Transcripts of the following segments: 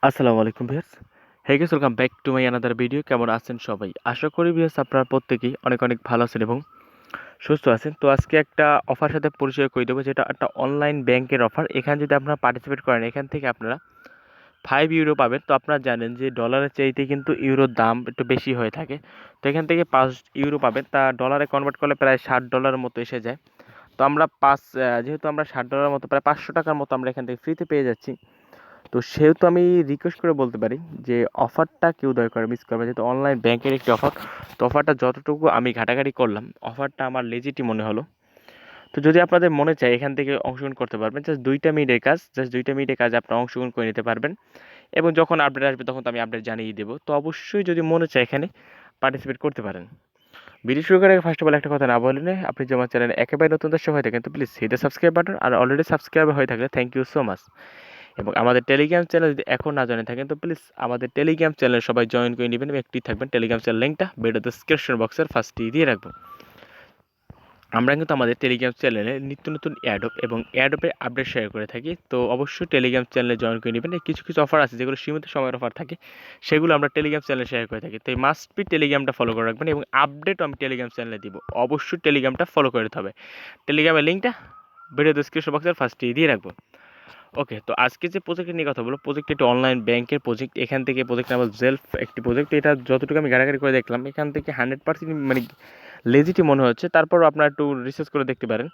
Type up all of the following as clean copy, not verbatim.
আসসালামু আলাইকুম viewers. Hey guys, welcome back to my another video. কেমন আছেন সবাই? আশা করি ভিউয়ার্স আপনারা প্রত্যেকেই অনেক অনেক ভালো আছেন এবং সুস্থ আছেন। তো আজকে একটা অফার সাথে পরিচয় করে দেবো, যেটা একটা অনলাইন ব্যাংকের অফার। এখানে যদি আপনারা পার্টিসিপেট করেন, এখান থেকে আপনারা 5 ইউরো পাবেন। তো আপনারা জানেন যে ডলারের চাইতে কিন্তু ইউরোর দাম একটু বেশি হয়ে থাকে। তো এখান থেকে 5 ইউরো পাবেন, তা ডলারে কনভার্ট করলে প্রায় $60 মতো এসে যায়। তো আমরা যেহেতু আমরা $60 মতো প্রায় 500 টাকার মতো আমরা এখান থেকে ফ্রিতে পেয়ে যাচ্ছি। তো সেহেতু আমি রিকোয়েস্ট করে বলতে পারি যে অফারটা কেউ দয়া করে মিস করবে, যেহেতু অনলাইন ব্যাংকের একটি অফার। তো অফারটা যতটুকু আমি ঘাটাঘাটি করলাম, অফারটা আমার লেজিটই মনে হলো। তো যদি আপনাদের মনে চায় এখান থেকে অংশগ্রহণ করতে পারবেন, জাস্ট 2টা মিনিটের কাজ আপনারা অংশগ্রহণ করে নিতে পারবেন। এবং যখন আপডেট আসবে তখন তো আমি আপডেট জানিয়ে দেবো। তো অবশ্যই যদি মনে চায় এখানে পার্টিসিপেট করতে পারেন। ভিডিও শুরু করার আগে ফার্স্ট অফ অল একটা কথা না বলে নেই, আপনি যে আমার চ্যানেলে একেবারে নতুন দর্শক হয়ে থাকেন তো please hit the subscribe button, আর অলরেডি সাবস্ক্রাইব হয়ে থাকলে থ্যাংক ইউ সো মাচ। এবং আমাদের টেলিগ্রাম চ্যানেল যদি এখন না জয়েন থাকেন তো প্লিজ আমাদের টেলিগ্রাম চ্যানেল সবাই জয়েন করে নেবেন এবং অ্যাক্টিভ থাকবেন। টেলিগ্রাম চ্যানেল লিঙ্কটা ভিডিও ডেসক্রিপশন বক্সের ফার্স্টেই দিয়ে রাখবো। আমরা কিন্তু আমাদের টেলিগ্রাম চ্যানেলে নিত্য নতুন অ্যাডপ এবং অ্যাডপে আপডেট শেয়ার করে থাকি। তো অবশ্যই টেলিগ্রাম চ্যানেলে জয়েন করে নেবেন। কিছু কিছু অফার আছে যেগুলো সীমিত সময়ের অফার থাকে, সেগুলো আমরা টেলিগ্রাম চ্যানেলে শেয়ার করে থাকি। তো এই মাস্ট বি টেলিগ্রামটা ফলো করে রাখবেন এবং আপডেটও আমি টেলিগ্রাম চ্যানেলে দিব। অবশ্যই টেলিগ্রামটা ফলো করে দিতে হবে। টেলিগ্রামের লিঙ্কটা ভিডিও ডেসক্রিপশন বক্সের ফার্স্টেই দিয়ে রাখবো। ওকে, তো আজকে যে প্রজেক্টটা নিয়ে কথা বলবো, প্রজেক্ট একটি অনলাইন ব্যাংকের প্রজেক্ট। এখান থেকে প্রজেক্ট নাম জেলফ একটি প্রজেক্ট। এটা যতটুকু আমি ঘাটাঘাটি করে দেখলাম, এখান থেকে 100% মানে লেজিটি মনে হচ্ছে। তারপরও আপনারা একটু রিসার্চ করে দেখতে পারেন।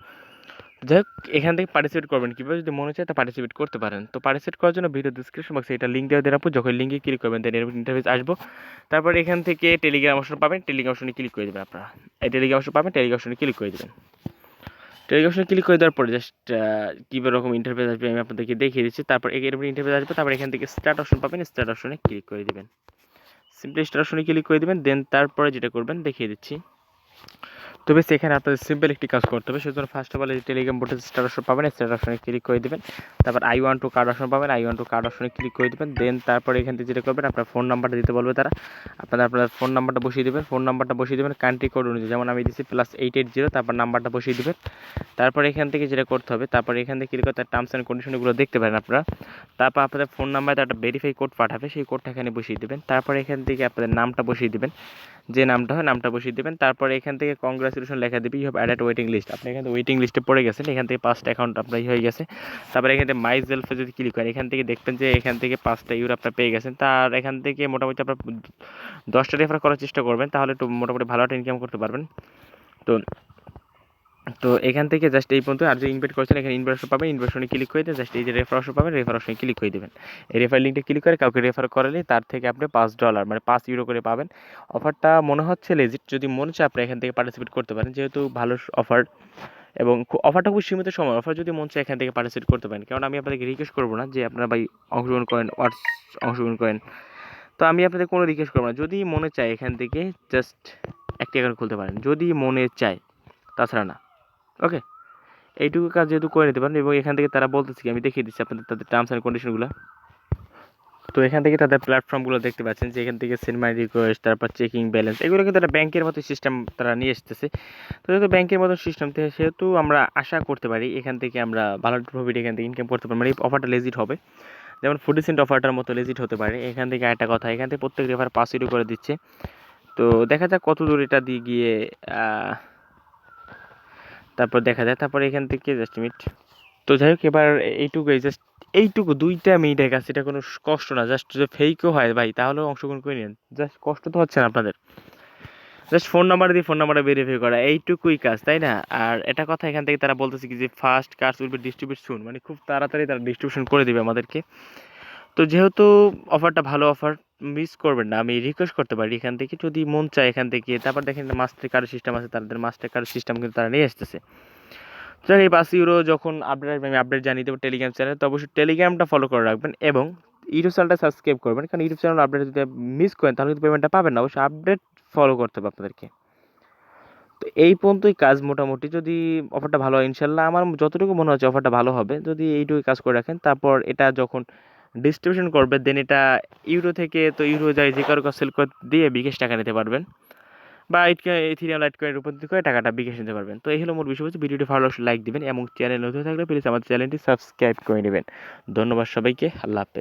যাই হোক, এখান থেকে পার্টিসিপেট করবেন কীভাবে, যদি মনে চায় তা পার্টিসিপেট করতে পারেন। তো পার্টিসিপেট করার জন্য ভিডিও ডিসক্রিপশন বক্সে এটা লিঙ্ক দেওয়া রাখবো। যখন লিঙ্কে ক্লিক করবেন দেন এরকম ইন্টারফেস আসবো। তারপর এখান থেকে টেলিগ্রাম অপশন পাবেন, টেলিগ্রাম অপশনে ক্লিক করে দেবেন। আপনারা এই টেলিগ্রাম অপশন পাবেন, টেলিগ্রাম অপশনে ক্লিক করে দেবেন। টেলিগ্রাম ক্লিক করে দেওয়ার পরে জাস্ট কীভাবে রকম ইন্টারফেস আসবে আমি আপনাদেরকে দেখিয়ে দিচ্ছি। তারপর এরকম ইন্টারফেস আসবে, তারপর এখান থেকে স্টার্ট অপশন পাবেন, স্টার্ট অপশনে ক্লিক করে দেবেন। সিম্পলি স্টার্ট অপশনে ক্লিক করে দেবেন। দেন তারপরে যেটা করবেন দেখিয়ে দিচ্ছি। তবে সেখানে আপনাদের সিম্পল একটি কাজ করতে হবে। সেজন্য ফার্স্ট অফ অল এই টেলিগ্রাম বোর্ডে স্টার অপশন পাবেন, স্টার অপশনে ক্লিক করে দেবেন। তারপর I one two card option পাবেন, আই ওয়ান টু কার্ড অপশনে ক্লিক করে দেবেন। দেন তারপরে এখান থেকে যেটা করবেন, আপনার ফোন নাম্বারটা দিতে বলবে তারা। আপনার ফোন নাম্বারটা বসিয়ে দেবেন। ফোন নাম্বারটা বসিয়ে দেবেন কান্ট্রি কোড অনুযায়ী, যেমন আমি দিচ্ছি +880। তারপর নাম্বারটা বসিয়ে দেবেন। তারপর এখান থেকে যেটা করতে হবে, তারপর এখান থেকে ক্লিক করতে টার্মস অ্যান্ড কন্ডিশনগুলো দেখতে পারেন আপনারা। তারপর আপনাদের ফোন নাম্বারে একটা ভেরিফাই কোড পাঠাবে, সেই কোডটা এখানে বসিয়ে দেবেন। তারপর এখান থেকে আপনাদের নামটা বসিয়ে দেবেন, যে নামটা হয় নামটা বসিয়ে দেবেন। তারপরে এখান থেকে কংগ্রাচুলেশন লেখা দেবে, you have added waiting list. আপনি এখান থেকে ওয়েটিং লিস্টে পড়ে গেছেন। এখান থেকে 5টা অ্যাকাউন্ট আপনার হয়ে গেছে। তারপরে এখান থেকে মাই সেলফে যদি ক্লিক করেন, এখান থেকে দেখবেন যে এখান থেকে 5টা ইউরো আপনার পেয়ে গেছেন। তার এখান থেকে মোটামুটি আপনার 10টা রেফার করার চেষ্টা করবেন, তাহলে একটু মোটামুটি ভালো একটা ইনকাম করতে পারবেন। তো তো এখান থেকে জাস্ট এই পর্যন্ত। আর যে ইনভাইট করেছেন এখানে ইনভাইট অপশন পাবেন, ইনভাইট ক্লিক করে দেন। জাস্ট এই যে রেফার অপশন পাবেন, রেফার অপশনে ক্লিক করে দেবেন। এই রেফার লিঙ্কটা ক্লিক করে কাউকে রেফার করালে তার থেকে আপনি $5 মানে 5 ইউরো করে পাবেন। অফারটা মনে হচ্ছে লেজিট। যদি মনে চায় আপনি এখান থেকে পার্টিসিপেট করতে পারেন, যেহেতু ভালো অফার এবং অফারটা খুব সীমিত সময় অফার। যদি মন চায় এখান থেকে পার্টিসিপেট করতে পারেন, কারণ আমি আপনাদেরকে রিকোয়েস্ট করবো না যে আপনারা ভাই অংশগ্রহণ করেন। তো আমি আপনাদের কোনো রিকোয়েস্ট করবো না। যদি মনে চায় এখান থেকে জাস্ট একটি অ্যাকাউন্ট খুলতে পারেন, যদি মনে চায়, তাছাড়া না। ওকে, এইটুকু কাজ যেহেতু করে নিতে পারেন। এবং এখান থেকে তারা বলতেছে কি, আমি দেখিয়ে দিচ্ছি আপনাদের তাদের টার্মস অ্যান্ড কন্ডিশনগুলো। তো এখান থেকে তাদের প্ল্যাটফর্মগুলো দেখতে পাচ্ছেন, যে এখান থেকে সেন্ড মাই রিকোয়েস্ট, তারপর চেকিং ব্যালেন্স, এগুলো কিন্তু একটা ব্যাংকের মতো সিস্টেম তারা নিয়ে এসতেছে। তো যেহেতু ব্যাংকের মতো সিস্টেম, সেহেতু আমরা আশা করতে পারি এখান থেকে আমরা ভালো প্রফিট এখান থেকে ইনকাম করতে পারি। মানে এই অফারটা লেজিট হবে, যেমন 40 সেন্ট অফারটার মতো লেজিট হতে পারে। এখান থেকে একটা কথা, এখান থেকে প্রত্যেক রেফার 5 ইউরো করে দিচ্ছে। তো দেখা যাক কত দূর এটা দিয়ে গিয়ে তারপর দেখা যায়। তারপর এখান থেকে জাস্ট মিনিট। তো যাই হোক, এবার এইটুকুই, জাস্ট এইটুকু 2টা মিনিটের কাছে, এটা কোনো কষ্ট না। জাস্ট যে ফেকও হয় ভাই, তাহলেও অংশগ্রহণ করে নিন। জাস্ট কষ্ট তো হচ্ছে না আপনাদের। জাস্ট ফোন নাম্বার দিয়ে ফোন নাম্বারটা ভেরিফাই করা, এইটুকুই কাজ, তাই না? আর এটা কথা, এখান থেকে তারা বলতেছে কি যে first cards will be distribute soon, মানে খুব তাড়াতাড়ি তারা ডিস্ট্রিবিউশন করে দেবে আমাদেরকে। তো যেহেতু অফারটা ভালো অফার, মিস করবেন না। আমি রিকোয়েস্ট করতে পারি এখান থেকে, যদি মন চায় এখান থেকে। তারপর দেখেন মাস্টার কার্ড সিস্টেম আছে, তাদের মাস্টার কার্ড সিস্টেম কিন্তু তারা নিয়ে আসতেছে। যাক, এই 5 ইউরো যখন আপডেট আসবে আমি আপডেট জানিয়ে দেবো টেলিগ্রাম চ্যানেল। তো অবশ্যই টেলিগ্রামটা ফলো করে রাখবেন এবং ইউটিউব চ্যানেলটা সাবস্ক্রাইব করবেন, কারণ ইউটিউব চ্যানেল আপডেট যদি মিস করেন তাহলে কিন্তু পেমেন্টটা পাবেন না। অবশ্যই আপডেট ফলো করতে হবে আপনাদেরকে। তো এই পর্যন্তই কাজ মোটামুটি। যদি অফারটা ভালো হয়, ইনশাল্লাহ আমার যতটুকু মনে হচ্ছে অফারটা ভালো হবে। যদি এইটুকু কাজ করে রাখেন, তারপর এটা যখন ডিস্ট্রিবিউশন করবে দেন এটা ইউরো থেকে, তো ইউরো যায় যে কারো কাছে সেল করে দিয়ে বিকাশ টাকা নিতে পারবেন, বা ইথিরিয়াম লাইটকয়েনের উপর করে টাকাটা বিকাশ নিতে পারবেন। তো এই হলো মূল বিষয়। ভিডিওটি ভালো লাগলে লাইক দিবেন এবং চ্যানেল নতুন থাকলে প্লিজ আমার চ্যানেলটি সাবস্ক্রাইব করে নেবেন। ধন্যবাদ সবাইকে, আল্লাহ হাফেজ।